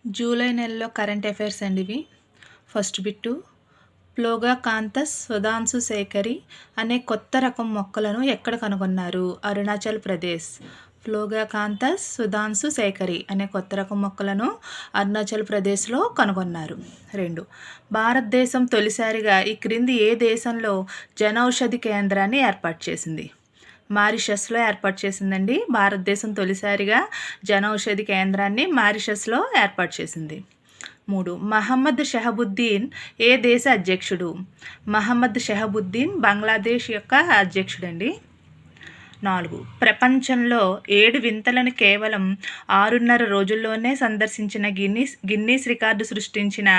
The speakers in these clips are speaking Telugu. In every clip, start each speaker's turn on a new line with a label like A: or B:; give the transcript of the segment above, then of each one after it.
A: జూలై నెలలో కరెంట్ అఫైర్స్ అండి ఇవి. ఫస్ట్ బిట్టు, ప్లోగాకాంతస్ సుధాంశు శేఖరి అనే కొత్త రకం మొక్కలను ఎక్కడ కనుగొన్నారు? అరుణాచల్ ప్రదేశ్. ప్లోగాకాంతస్ సుధాంశు శేఖరి అనే కొత్త రకం మొక్కలను అరుణాచల్ ప్రదేశ్లో కనుగొన్నారు. 2. భారతదేశం తొలిసారిగా ఈ క్రింది ఏ దేశంలో జనౌషధి కేంద్రాన్ని ఏర్పాటు చేసింది? మారిషస్లో ఏర్పాటు చేసిందండి. భారతదేశం తొలిసారిగా జనౌషధి కేంద్రాన్ని మారిషస్లో ఏర్పాటు చేసింది. 3. మహమ్మద్ షహబుద్దీన్ ఏ దేశ అధ్యక్షుడు? మహమ్మద్ షహబుద్దీన్ బంగ్లాదేశ్ యొక్క అధ్యక్షుడండి. 4. ప్రపంచంలో 7 వింతలను కేవలం 6.5 రోజుల్లోనే సందర్శించిన గిన్నీస్ రికార్డు సృష్టించిన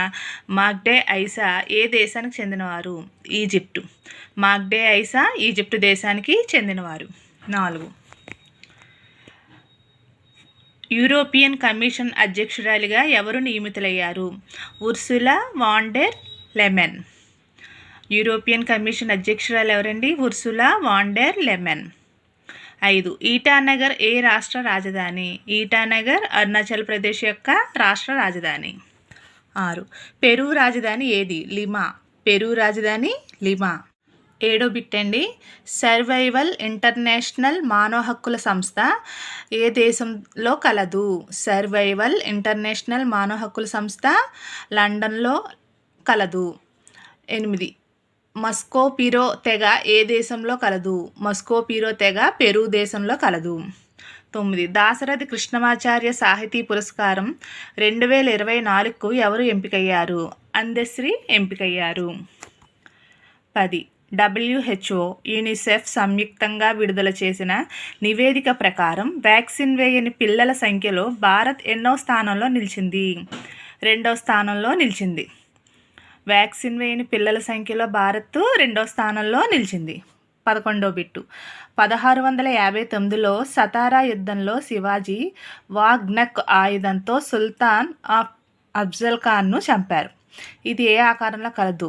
A: మాగ్డే ఐసా ఏ దేశానికి చెందినవారు? ఈజిప్టు. మాగ్డే ఐసా ఈజిప్టు దేశానికి చెందినవారు. 4. యూరోపియన్ కమిషన్ అధ్యక్షురాలిగా ఎవరు నియమితులయ్యారు? Ursula von der Leyen. European commission అధ్యక్షురాలు ఎవరండి? Ursula von der Leyen. 5. Itanagar ఏ రాష్ట్ర రాజధాని? ఈటానగర్ అరుణాచల్ ప్రదేశ్ యొక్క రాష్ట్ర రాజధాని. 6. పెరు రాజధాని ఏది? లిమా. పెరు రాజధాని లిమా. 7వ బిట్ అండి, సర్వైవల్ ఇంటర్నేషనల్ మానవ హక్కుల సంస్థ ఏ దేశంలో కలదు? సర్వైవల్ ఇంటర్నేషనల్ మానవ హక్కుల సంస్థ లండన్లో కలదు. 8. మస్కోపిరో తెగ ఏ దేశంలో కలదు? మస్కోపిరో తెగ పెరు దేశంలో కలదు. 9. దాశరథి కృష్ణమాచార్య సాహితీ పురస్కారం 2024కు ఎవరు ఎంపికయ్యారు? అందశ్రీ ఎంపికయ్యారు. 10. WHO యూనిసెఫ్ సంయుక్తంగా విడుదల చేసిన నివేదిక ప్రకారం వ్యాక్సిన్ వేయని పిల్లల సంఖ్యలో భారత్ ఎన్నో స్థానంలో నిలిచింది? 2వ స్థానంలో నిలిచింది. వ్యాక్సిన్ వేయని పిల్లల సంఖ్యలో భారత్ 2వ స్థానంలో నిలిచింది. 11వ బిట్టు, 1659లో సతారా యుద్ధంలో శివాజీ వాగ్నక్ ఆయుధంతో సుల్తాన్ ఆఫ్ అఫ్జల్ ఖాన్ను చంపారు. ఇది ఏ ఆకారంలో కలదు?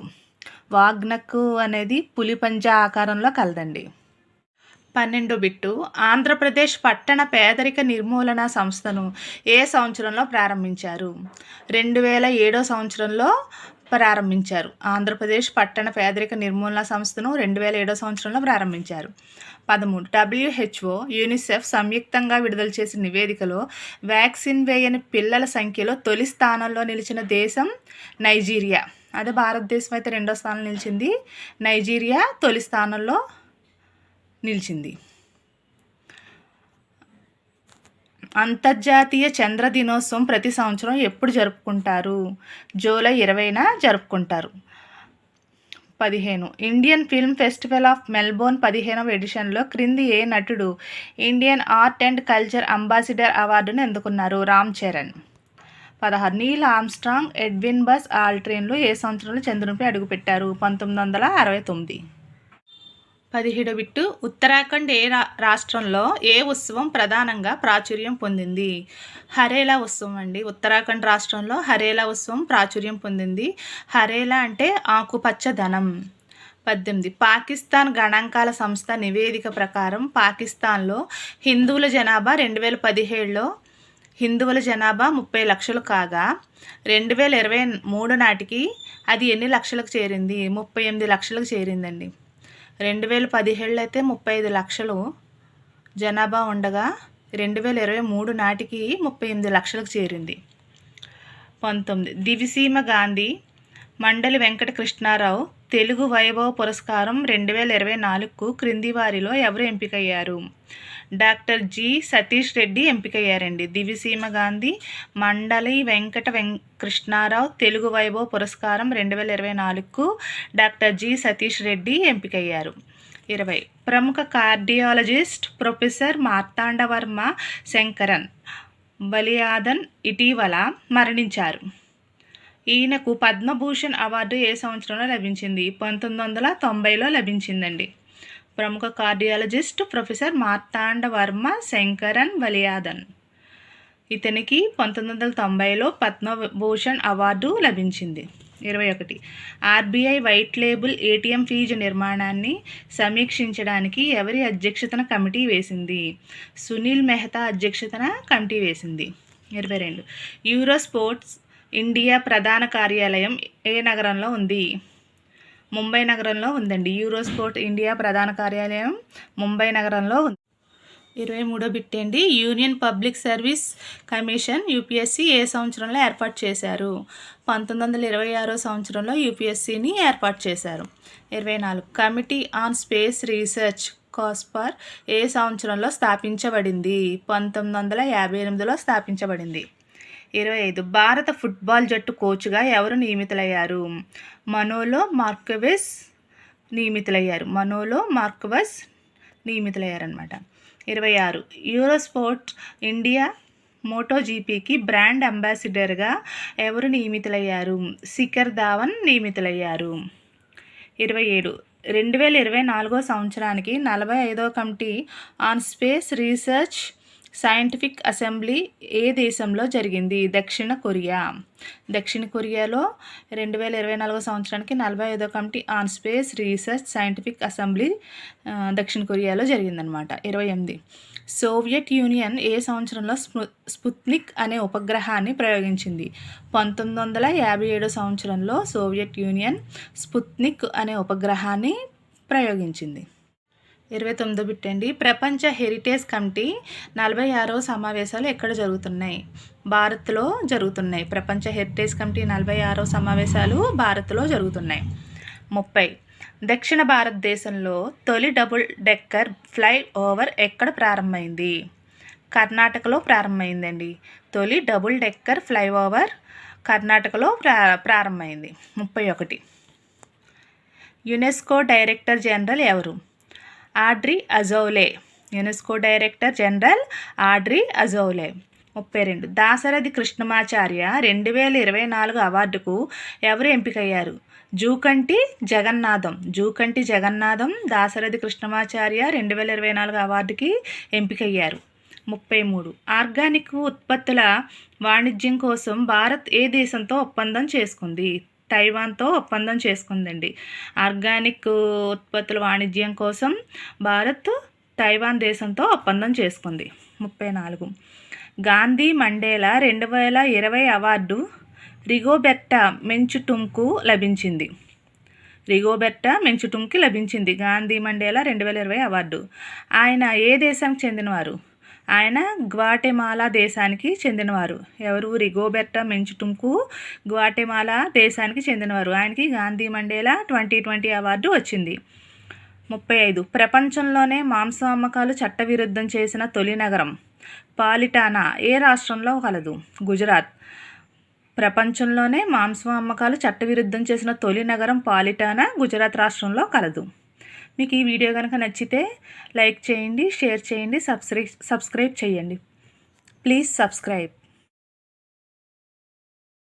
A: వాగ్నక్ అనేది పులిపంజా ఆకారంలో కలదండి. 12వ బిట్టు, ఆంధ్రప్రదేశ్ పట్టణ పేదరిక నిర్మూలన సంస్థను ఏ సంవత్సరంలో ప్రారంభించారు? 2007వ సంవత్సరంలో ప్రారంభించారు. ఆంధ్రప్రదేశ్ పట్టణ పేదరిక నిర్మూలన సంస్థను 2007వ సంవత్సరంలో ప్రారంభించారు. 13. WHO యూనిసెఫ్ సంయుక్తంగా విడుదల చేసిన నివేదికలో వ్యాక్సిన్ వేయని పిల్లల సంఖ్యలో తొలి స్థానంలో నిలిచిన దేశం నైజీరియా. అదే భారతదేశం అయితే 2వ స్థానంలో నిలిచింది. నైజీరియా తొలి స్థానంలో నిలిచింది. అంతర్జాతీయ చంద్ర దినోత్సవం ప్రతి సంవత్సరం ఎప్పుడు జరుపుకుంటారు? జూలై 20న జరుపుకుంటారు. 15. Indian film festival of Melbourne 15వ ఎడిషన్లో క్రింది ఏ నటుడు Indian art and culture ambassador అవార్డును అందుకున్నారు? Ram Charan. 16. Neil Armstrong, Edwin Buzz ఆల్డ్రిన్లు ఏ సంవత్సరంలో చంద్రునిపై అడుగుపెట్టారు? 1969. 17వ బిట్టు, ఉత్తరాఖండ్ ఏ రాష్ట్రంలో ఏ ఉత్సవం ప్రధానంగా ప్రాచుర్యం పొందింది? హరేలా ఉత్సవం అండి. ఉత్తరాఖండ్ రాష్ట్రంలో హరేలా ఉత్సవం ప్రాచుర్యం పొందింది. హరేలా అంటే ఆకుపచ్చదనం. 18. పాకిస్తాన్ గణాంకాల సంస్థ నివేదిక ప్రకారం పాకిస్తాన్లో హిందువుల జనాభా 2017లో హిందువుల జనాభా 30 లక్షలు కాగా 2023 నాటికి అది ఎన్ని లక్షలకు చేరింది? 38 లక్షలకు చేరిందండి. 2017లో అయితే 35 లక్షలు జనాభా ఉండగా 2023 నాటికి 38 లక్షలకు చేరింది. 19. దివిసీమ గాంధీ మండలి వెంకట కృష్ణారావు తెలుగు వైభవ పురస్కారం 2024కు క్రింది వారిలో ఎవరు ఎంపికయ్యారు? డాక్టర్ జి సతీష్ రెడ్డి ఎంపికయ్యారండి. దివిసీమ గాంధీ మండలి వెంకట కృష్ణారావు తెలుగు వైభవ పురస్కారం 2024కు డాక్టర్ జి సతీష్ రెడ్డి ఎంపికయ్యారు. 20. ప్రముఖ కార్డియాలజిస్ట్ ప్రొఫెసర్ మార్తాండవర్మ శంకరన్ బలియాదన్ ఇటీవల మరణించారు. ఈయనకు పద్మభూషణ్ అవార్డు ఏ సంవత్సరంలో లభించింది? 1990లో లభించిందండి. ప్రముఖ కార్డియాలజిస్ట్ ప్రొఫెసర్ మార్తాండవర్మ శంకరన్ బలియాదన్, ఇతనికి 1990లో పద్మభూషణ్ అవార్డు లభించింది. 21. RBI white label ATM fee నిర్మాణాన్ని సమీక్షించడానికి ఎవరి అధ్యక్షతన కమిటీ వేసింది? సునీల్ మెహతా అధ్యక్షతన కమిటీ వేసింది. 22. యూరోస్పోర్ట్స్ ఇండియా ప్రధాన కార్యాలయం ఏ నగరంలో ఉంది? ముంబై నగరంలో ఉందండి. యూరోస్పోర్ట్ ఇండియా ప్రధాన కార్యాలయం ముంబై నగరంలో ఉంది. 23 బిట్ అండి. Union public service commission UPSC ఏ సంవత్సరంలో ఏర్పాటు చేశారు? 1926 సంవత్సరంలో యూపీఎస్సీని ఏర్పాటు చేశారు. 24. Committee on space research COSPAR ఏ సంవత్సరంలో స్థాపించబడింది? 1958లో స్థాపించబడింది. 25. భారత ఫుట్బాల్ జట్టు కోచ్గా ఎవరు నియమితులయ్యారు? మనోలో మార్కవెస్ నియమితులయ్యారనమాట. 26. యూరోస్పోర్ట్ ఇండియా మోటోజీపీకి బ్రాండ్ అంబాసిడర్గా ఎవరు నియమితులయ్యారు? శిఖర్ ధావన్ నియమితులయ్యారు. 27. 2024 సంవత్సరానికి 45వ committee on space research scientific assembly ఏ దేశంలో జరిగింది? దక్షిణ కొరియాలో 2024 సంవత్సరానికి 45వ committee on space research scientific assembly దక్షిణ కొరియాలో జరిగిందనమాట. 28. సోవియట్ యూనియన్ ఏ సంవత్సరంలో స్పుత్నిక్ అనే ఉపగ్రహాన్ని ప్రయోగించింది? 1957 సంవత్సరంలో సోవియట్ యూనియన్ స్పుత్నిక్ అనే ఉపగ్రహాన్ని ప్రయోగించింది. 29 బిట్ అండి. ప్రపంచ హెరిటేజ్ కమిటీ 46వ సమావేశాలు ఎక్కడ జరుగుతున్నాయి? భారత్లో జరుగుతున్నాయి. ప్రపంచ హెరిటేజ్ కమిటీ 46వ సమావేశాలు భారత్లో జరుగుతున్నాయి. 30. దక్షిణ భారతదేశంలో తొలి డబుల్ డెక్కర్ ఫ్లై ఓవర్ ఎక్కడ ప్రారంభమైంది? కర్ణాటకలో ప్రారంభమైందండి. తొలి డబుల్ డెక్కర్ ఫ్లై ఓవర్ కర్ణాటకలో ప్రారంభమైంది. 31. UNESCO director general Audrey? Azoulay అజౌలే. UNESCO director general Audrey Azoulay. 32. Dasarathi Krishnamacharya 2024 అవార్డుకు ఎవరు ఎంపికయ్యారు? జూకంటి జగన్నాథం దాశరథి కృష్ణమాచార్య 2024 అవార్డుకి ఎంపికయ్యారు. 33. ఆర్గానిక్ ఉత్పత్తుల వాణిజ్యం కోసం భారత్ ఏ దేశంతో ఒప్పందం చేసుకుంది? తైవాన్తో ఒప్పందం చేసుకుందండి. ఆర్గానిక్ ఉత్పత్తుల వాణిజ్యం కోసం భారత్ తైవాన్ దేశంతో ఒప్పందం చేసుకుంది. 34. గాంధీ మండేలా 2020 అవార్డు రిగోబెర్టా మెంచుటంకు లభించింది. Gandhi Mandela 2020 award. ఆయన ఏ దేశానికి చెందినవారు? ఆయన గ్వాటెమాలా దేశానికి చెందినవారు. ఎవరు? రిగోబెర్టా మెంచుటంకు గ్వాటెమాలా దేశానికి చెందినవారు. ఆయనకి గాంధీ మండేలా 2020 అవార్డు వచ్చింది. 35. ప్రపంచంలోనే మాంసం అమ్మకాలు చట్టవిరుద్ధం చేసిన తొలి నగరం పాలిటానా ఏ రాష్ట్రంలో కలదు? గుజరాత్. ప్రపంచంలోనే మాంసం అమ్మకాలు చట్టవిరుద్ధం చేసిన తొలి నగరం పాలిటానా గుజరాత్ రాష్ట్రంలో కలదు. మీకు ఈ వీడియో కనుక నచ్చితే లైక్ చేయండి, షేర్ చేయండి, సబ్స్క్రైబ్ చేయండి. Please subscribe.